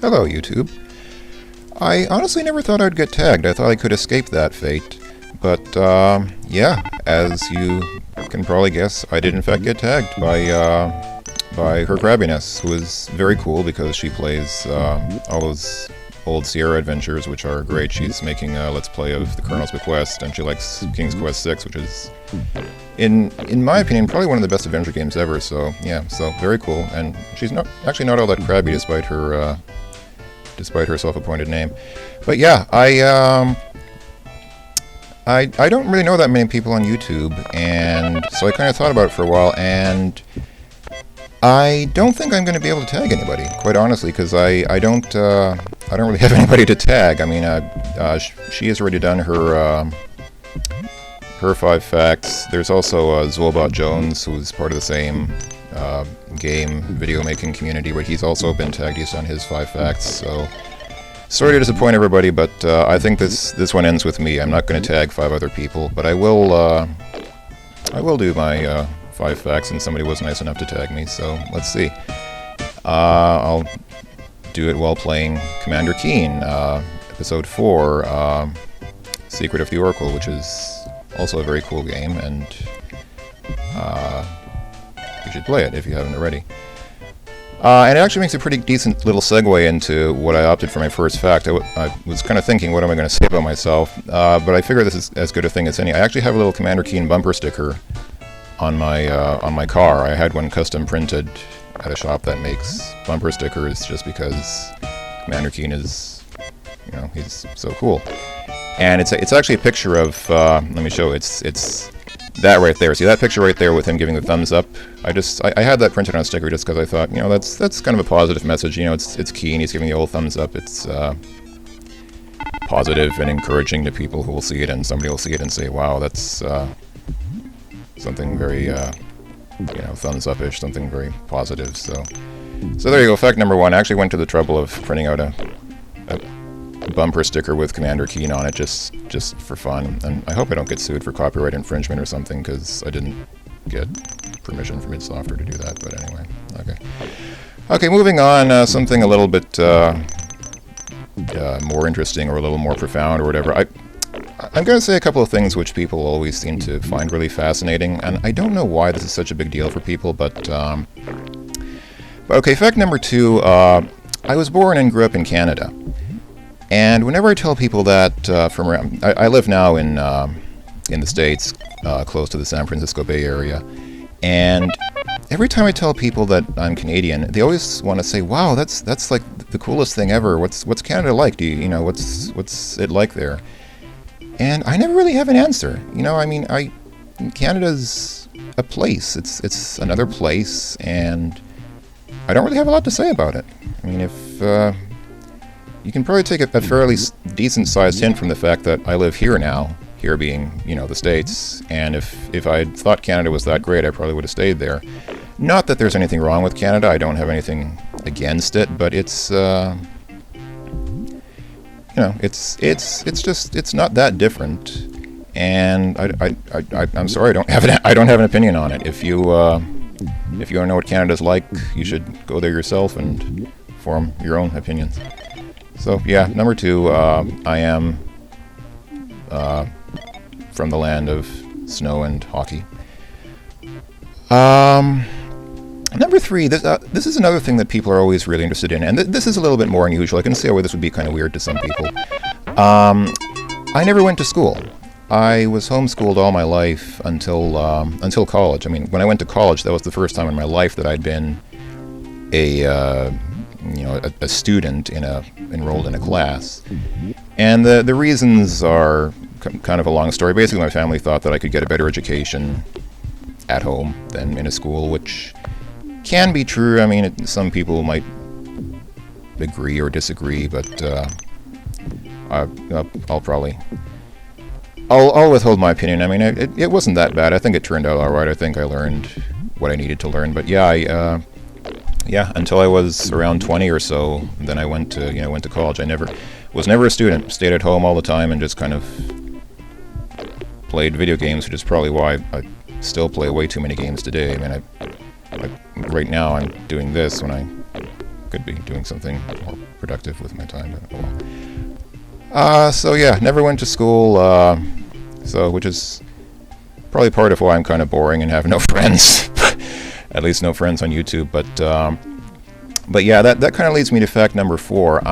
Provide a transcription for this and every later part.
Hello, YouTube. I honestly never thought I'd get tagged. I thought I could escape that fate. But, yeah, as you can probably guess, I did in fact get tagged by her crabbiness, who is very cool because she plays all those old Sierra adventures, which are great. She's making a Let's Play of The Colonel's Bequest, and she likes King's Quest VI, which is, in my opinion, probably one of the best adventure games ever. So, yeah, so very cool. And she's actually not all that crabby, despite her self-appointed name. But yeah, I don't really know that many people on YouTube, and so I kind of thought about it for a while, and I don't think I'm going to be able to tag anybody, quite honestly, because I don't really have anybody to tag. I mean, she has already done her 5 facts. There's also LateBlt Jones, who's part of the same game video making community, but he's also been tagged. He's done his 5 facts. So sorry to disappoint everybody, but I think this one ends with me. I'm not going to tag 5 other people, but I will do my 5 facts, and somebody was nice enough to tag me. So let's see. I'll do it while playing Commander Keen, Episode 4, Secret of the Oracle, which is also a very cool game, and you should play it if you haven't already. And it actually makes a pretty decent little segue into what I opted for my first fact. I was kind of thinking, what am I going to say about myself? But I figure this is as good a thing as any. I actually have a little Commander Keen bumper sticker on my car. I had one custom printed at a shop that makes bumper stickers, just because Commander Keen is, he's so cool. And it's actually a picture of, let me show, it's that right there. See that picture right there with him giving the thumbs up? I had that printed on a sticker just because I thought, that's kind of a positive message. It's Keen, he's giving the old thumbs up. It's positive and encouraging to people who will see it, and somebody will see it and say, wow, that's something very, thumbs up-ish, something very positive. So there you go, fact number 1. I actually went to the trouble of printing out a bumper sticker with Commander Keen on it just for fun, and I hope I don't get sued for copyright infringement or something, because I didn't get permission from id Software to do that. But anyway, okay, moving on. Something a little bit more interesting, or a little more profound, or whatever. I'm going to say a couple of things which people always seem to find really fascinating, and I don't know why this is such a big deal for people, but okay, fact number 2, I was born and grew up in Canada, and whenever I tell people that from around, I live now in the States, close to the San Francisco Bay Area, and every time I tell people that I'm Canadian, they always want to say, wow, that's like the coolest thing ever. What's Canada like? What's it like there? And I never really have an answer. Canada's a place. It's another place, and I don't really have a lot to say about it. I mean, if you can probably take a fairly decent-sized hint from the fact that I live here now, here being, the States, and if I thought Canada was that great, I probably would have stayed there. Not that there's anything wrong with Canada. I don't have anything against it, but it's it's not that different, and I'm sorry, I don't have an opinion on it. If you want to know what Canada's like, you should go there yourself and form your own opinions. So yeah, number 2, I am from the land of snow and hockey. Number 3, this is another thing that people are always really interested in, and this is a little bit more unusual. I can see why this would be kind of weird to some people. I never went to school. I was homeschooled all my life until college. I mean, when I went to college, that was the first time in my life that I'd been a student enrolled in a class. And the reasons are kind of a long story. Basically, my family thought that I could get a better education at home than in a school, which can be true. I mean, some people might agree or disagree, but I'll withhold my opinion. I mean, it wasn't that bad. I think it turned out all right. I think I learned what I needed to learn. But yeah, until I was around 20 or so, then I went to college. I was never a student. Stayed at home all the time and just kind of played video games, which is probably why I still play way too many games today. I mean, right now I'm doing this when I could be doing something more productive with my time. But, so yeah, never went to school, which is probably part of why I'm kind of boring and have no friends. At least no friends on YouTube. But yeah, that kind of leads me to fact number 4.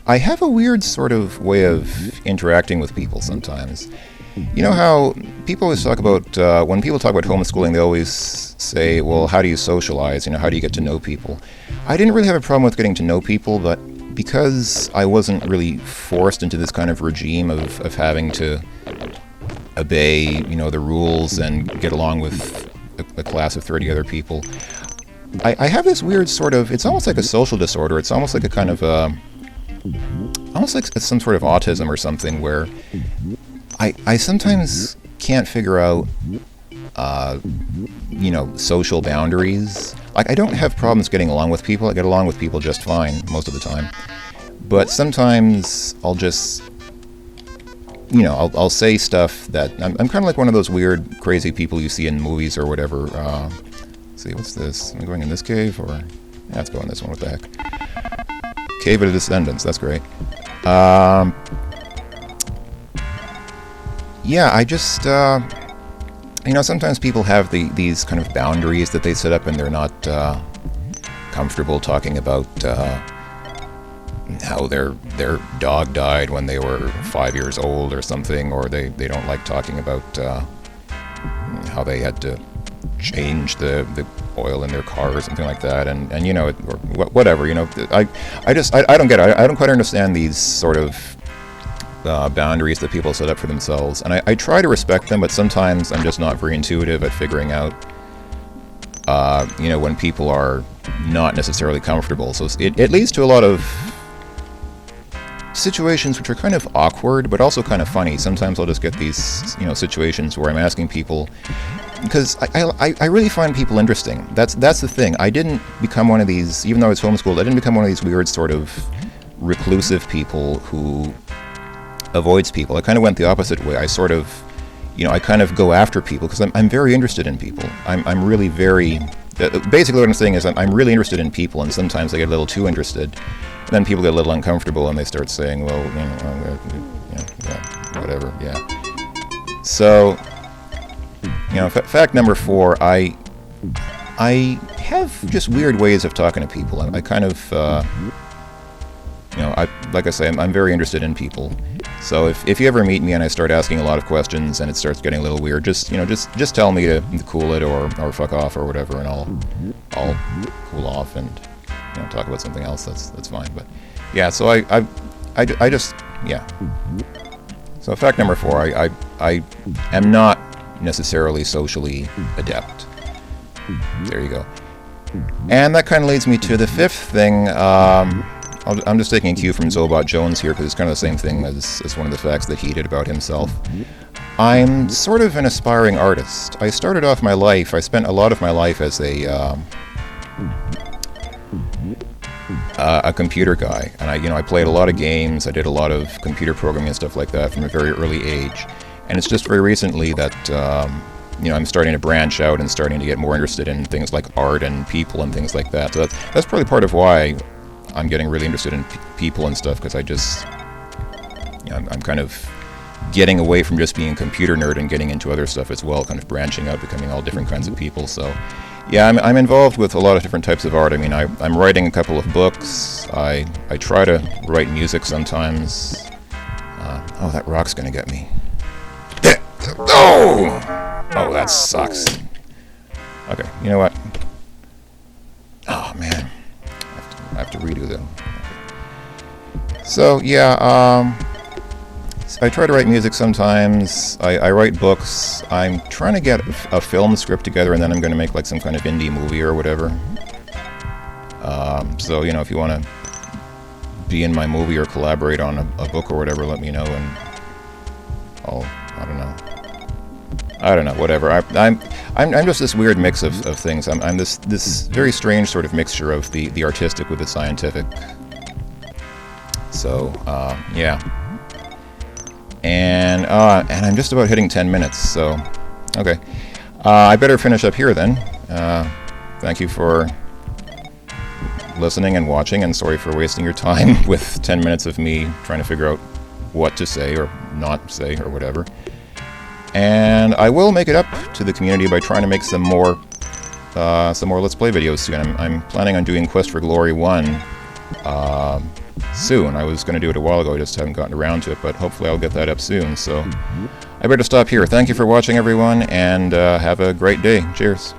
I have a weird sort of way of interacting with people sometimes. You know how people always talk about, when people talk about homeschooling, they always say, well, how do you socialize? How do you get to know people? I didn't really have a problem with getting to know people, but because I wasn't really forced into this kind of regime of having to obey, the rules and get along with a class of 30 other people, I have this weird sort of, it's almost like a social disorder. It's almost like a kind of, almost like some sort of autism or something, where I sometimes can't figure out, social boundaries. Like, I don't have problems getting along with people. I get along with people just fine most of the time. But sometimes I'll just, I'll say stuff that, I'm kind of like one of those weird, crazy people you see in movies or whatever. Let's see, what's this? Am I going in this cave, or? Yeah, let's go in this one, what the heck. Cave of the Descendants, that's great. Yeah, I just, sometimes people have these kind of boundaries that they set up, and they're not comfortable talking about how their dog died when they were 5 years old or something, or they don't like talking about how they had to change the oil in their car or something like that, and or whatever. I don't get it. I don't quite understand these sort of boundaries that people set up for themselves, and I try to respect them, but sometimes I'm just not very intuitive at figuring out when people are not necessarily comfortable. So it leads to a lot of situations which are kind of awkward, but also kind of funny. Sometimes I'll just get these situations where I'm asking people, because I really find people interesting. That's the thing. I didn't become one of these, even though I was homeschooled, I didn't become one of these weird sort of reclusive people who avoids people. I kind of went the opposite way. I sort of, I kind of go after people because I'm very interested in people. I'm really very, basically what I'm saying is I'm really interested in people, and sometimes I get a little too interested, and then people get a little uncomfortable and they start saying, well, whatever, yeah. So, fact number 4, I have just weird ways of talking to people. I kind of, like I say, I'm very interested in people. So if you ever meet me and I start asking a lot of questions and it starts getting a little weird, just tell me to cool it or fuck off or whatever, and I'll cool off and talk about something else. That's fine. But yeah, so I just, yeah. So fact number 4, I am not necessarily socially adept. There you go. And that kind of leads me to the 5th thing. I'm just taking a cue from LateBlt Jones here, because it's kind of the same thing as one of the facts that he did about himself. I'm sort of an aspiring artist. I spent a lot of my life as a computer guy, and I played a lot of games. I did a lot of computer programming and stuff like that from a very early age. And it's just very recently that I'm starting to branch out and starting to get more interested in things like art and people and things like that. So that's probably part of why I'm getting really interested in people and stuff, because I just, I'm kind of getting away from just being a computer nerd and getting into other stuff as well, kind of branching out, becoming all different kinds of people. So, yeah, I'm involved with a lot of different types of art. I mean, I'm writing a couple of books. I try to write music sometimes. Oh, that rock's gonna get me. Oh, that sucks. Okay, you know what? Oh man. I have to redo them. So yeah, I try to write music sometimes. I write books. I'm trying to get a film script together, and then I'm going to make like some kind of indie movie or whatever. So if you want to be in my movie or collaborate on a book or whatever, let me know, and I don't know, whatever. I'm just this weird mix of things. I'm this very strange sort of mixture of the artistic with the scientific. So yeah, and I'm just about hitting 10 minutes. So okay, I better finish up here then. Thank you for listening and watching, and sorry for wasting your time with 10 minutes of me trying to figure out what to say or not say or whatever. And I will make it up to the community by trying to make some more Let's Play videos soon. I'm planning on doing Quest for Glory 1 soon. I was going to do it a while ago, I just haven't gotten around to it, but hopefully I'll get that up soon. So I better stop here. Thank you for watching, everyone, and have a great day. Cheers.